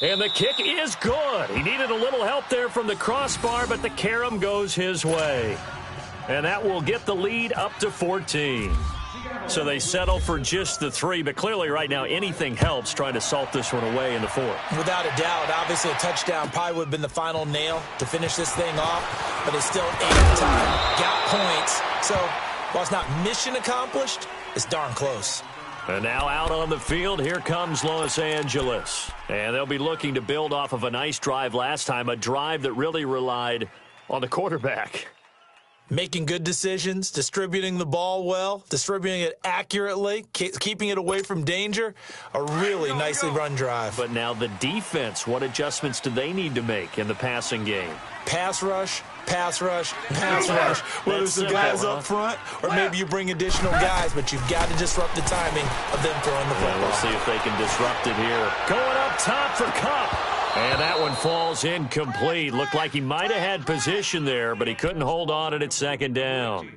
And the kick is good. He needed a little help there from the crossbar, but the carom goes his way. And that will get the lead up to 14. So they settle for just the 3, but clearly right now anything helps trying to salt this one away in the 4th. Without a doubt, obviously a touchdown probably would have been the final nail to finish this thing off, but it's still 8 time, got points. So while it's not mission accomplished, it's darn close. And now out on the field, here comes Los Angeles. And they'll be looking to build off of a nice drive last time, a drive that really relied on the quarterback. Making good decisions, distributing the ball well, distributing it accurately, keeping it away from danger. A really nicely run drive. But now the defense, what adjustments do they need to make in the passing game? Pass rush, pass rush, pass rush. Whether it's the guys up front or maybe you bring additional guys, but you've got to disrupt the timing of them throwing the football. We'll see if they can disrupt it here. Going up top for Kupp. And that one falls incomplete. Looked like he might have had position there, but he couldn't hold on at its second down.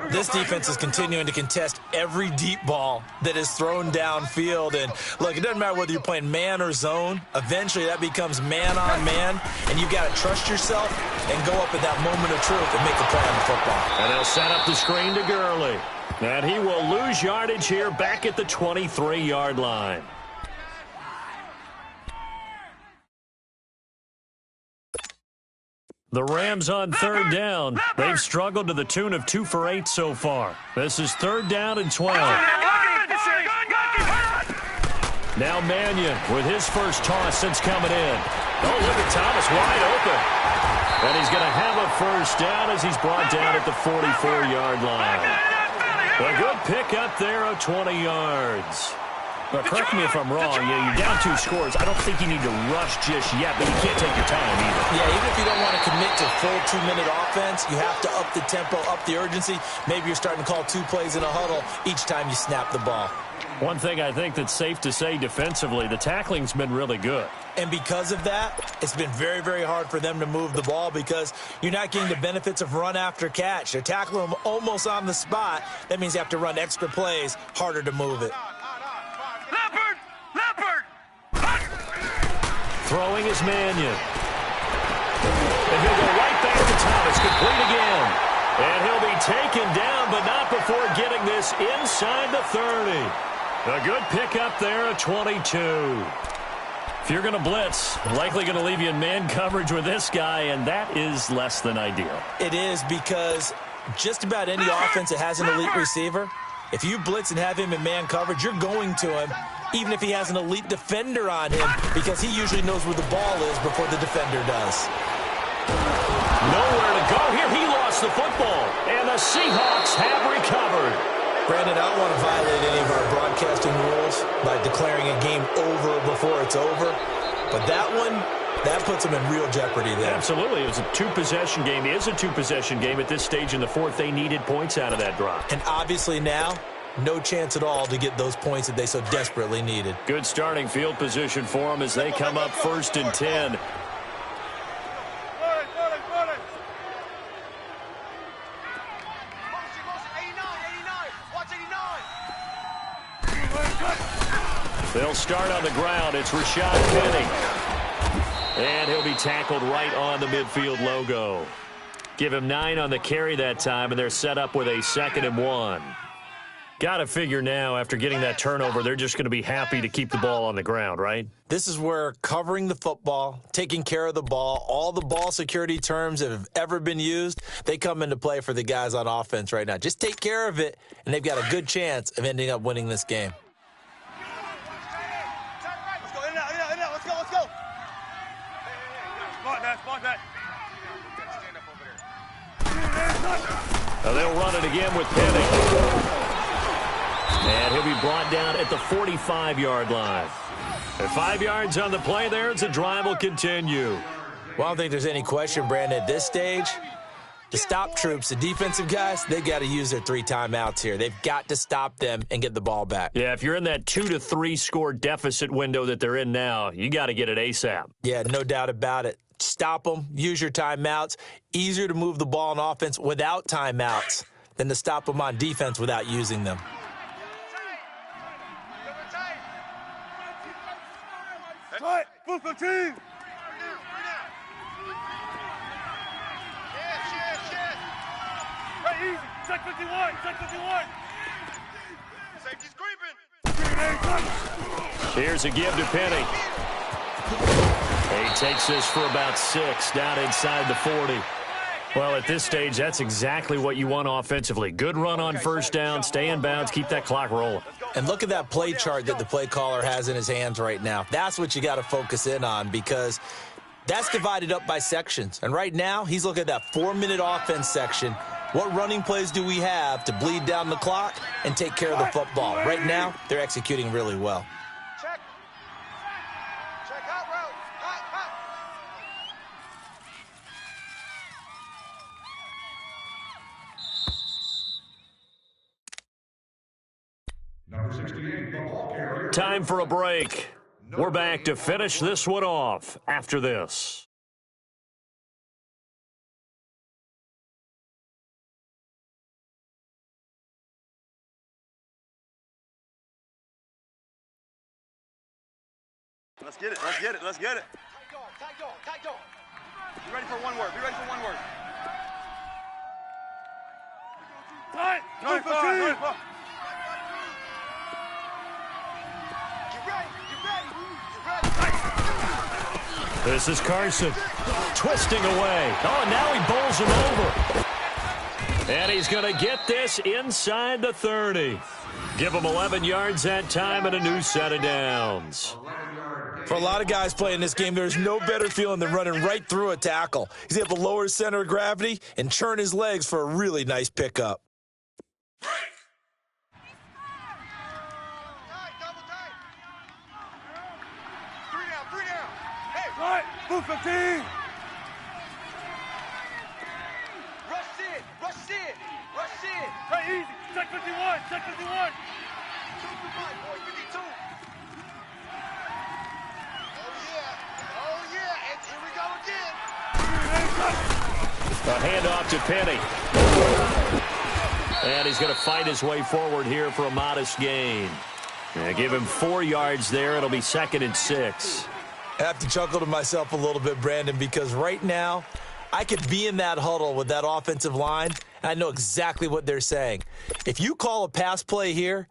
This defense is continuing to contest every deep ball that is thrown downfield. And, look, it doesn't matter whether you're playing man or zone. Eventually, that becomes man on man, and you've got to trust yourself and go up at that moment of truth and make a play on the football. And they'll set up the screen to Gurley. And he will lose yardage here back at the 23-yard line. The Rams on third down. They've struggled to the tune of 2 for 8 so far. This is 3rd down and 12. Now Mannion with his first toss since coming in. Oh, look at Thomas wide open. And he's going to have a first down as he's brought down at the 44-yard line. A good pick up there of 20 yards. But correct me if I'm wrong. Yeah, you're down 2 scores. I don't think you need to rush just yet, but you can't take your time either. Yeah, even if you don't want to commit to full 2-minute offense, you have to up the tempo, up the urgency. Maybe you're starting to call 2 plays in a huddle each time you snap the ball. One thing I think that's safe to say defensively, the tackling's been really good. And because of that, it's been very, very hard for them to move the ball because you're not getting the benefits of run after catch. They're tackling them almost on the spot. That means you have to run extra plays, harder to move it. Throwing is Mannion. And he'll go right back to Thomas, complete again. And he'll be taken down, but not before getting this inside the 30. A good pickup there at 22. If you're going to blitz, likely going to leave you in man coverage with this guy, and that is less than ideal. It is because just about any offense that has an elite receiver, if you blitz and have him in man coverage, you're going to him, even if he has an elite defender on him, because he usually knows where the ball is before the defender does. Nowhere to go here. He lost the football, and the Seahawks have recovered. Brandon, I don't want to violate any of our broadcasting rules by declaring a game over before it's over, but that one, that puts them in real jeopardy there. Absolutely. It was a 2-possession game. It is a 2-possession game at this stage in the 4th. They needed points out of that drop. And obviously now, no chance at all to get those points that they so desperately needed. Good starting field position for them as they come up 1st and 10. They'll start on the ground. It's Rashad Penny. And he'll be tackled right on the midfield logo. Give him 9 on the carry that time, and they're set up with a 2nd and 1. Got to figure now, after getting that turnover, they're just going to be happy to keep the ball on the ground, right? This is where covering the football, taking care of the ball, all the ball security terms that have ever been used, they come into play for the guys on offense right now. Just take care of it, and they've got a good chance of ending up winning this game. Now they'll run it again with Penny. And he'll be brought down at the 45-yard line. At 5 yards on the play there, the drive will continue. Well, I don't think there's any question, Brandon, at this stage, to stop troops, the defensive guys, they got to use their 3 timeouts here. They've got to stop them and get the ball back. Yeah, if you're in that 2 to 3 score deficit window that they're in now, you got to get it ASAP. Yeah, no doubt about it. Stop them, use your timeouts. Easier to move the ball on offense without timeouts than to stop them on defense without using them. Right, both the team. Right, easy. Check 51. Check 51. Safety's creeping. Here's a give to Penny. He takes this for about 6 down inside the 40. Well, at this stage, that's exactly what you want offensively. Good run on first down, stay in bounds, keep that clock rolling. And look at that play chart that the play caller has in his hands right now. That's what you got to focus in on, because That's divided up by sections. And right now, he's looking at that 4-minute offense section. What running plays do we have to bleed down the clock and take care of the football? Right now, they're executing really well. Check. Check hot route. Hot, hot. Number 68, the ball carrier. Time for a break. We're back to finish this one off after this. Let's get it. Let's get it. Let's get it. Tight dog, tight dog, tight dog. Be ready for one word. Be ready for one word. Tight. No, Move the team. You ready? You ready? You ready? This is Carson twisting away. Oh, now he bowls him over. And he's going to get this inside the 30. Give him 11 yards that time and a new set of downs. For a lot of guys playing this game, there's no better feeling than running right through a tackle. He's able to lower his center of gravity and churn his legs for a really nice pickup. Tight, double tight. 3 down. Hey, Tight. Move the team. rush in, rush in, rush in. Hey, easy. Check 51. Check 51. 55, boy, 52. Oh, yeah, and here we go again. A handoff to Penny. And he's going to fight his way forward here for a modest gain. Give him 4 yards there. It'll be 2nd and 6. I have to chuckle to myself a little bit, Brandon, because right now I could be in that huddle with that offensive line, and I know exactly what they're saying. If you call a pass play here,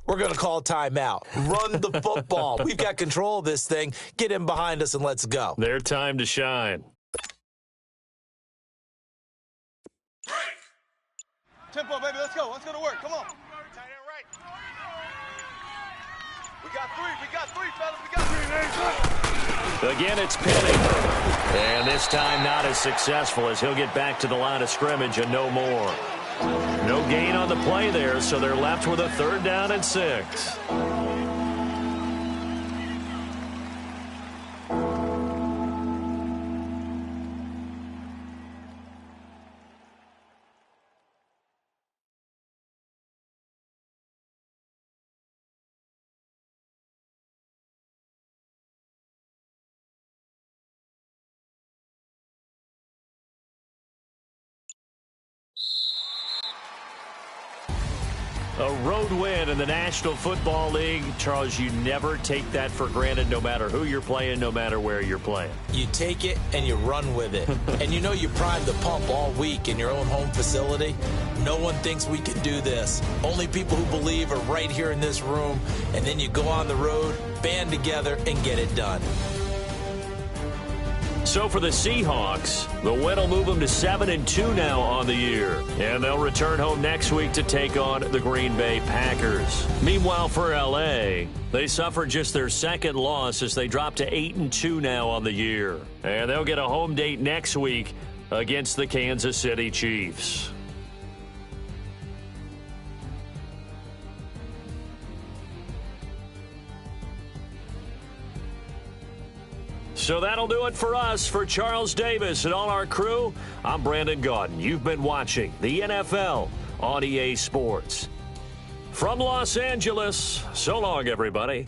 we're going to call a timeout. Run the football. We've got control of this thing. Get him behind us and let's go. Their time to shine. Tempo, baby. Let's go. Let's go to work. Come on. Tight end right. We got three, fellas. We got three. Again, it's Penny. And this time not as successful as he'll get back to the line of scrimmage and no more. No gain on the play there, so they're left with a 3rd down and 6. A road win in the National Football League. Charles, you never take that for granted, no matter who you're playing, no matter where you're playing. You take it and you run with it. And you know you primed the pump all week in your own home facility. No one thinks we can do this. Only people who believe are right here in this room. And then you go on the road, band together, and get it done. So for the Seahawks, the win will move them to 7-2 now on the year. And they'll return home next week to take on the Green Bay Packers. Meanwhile, for L.A., they suffered just their 2nd loss as they drop to 8-2 now on the year. And they'll get a home date next week against the Kansas City Chiefs. So that'll do it for us. For Charles Davis and all our crew, I'm Brandon Gaudin. You've been watching the NFL on EA Sports. From Los Angeles, so long, everybody.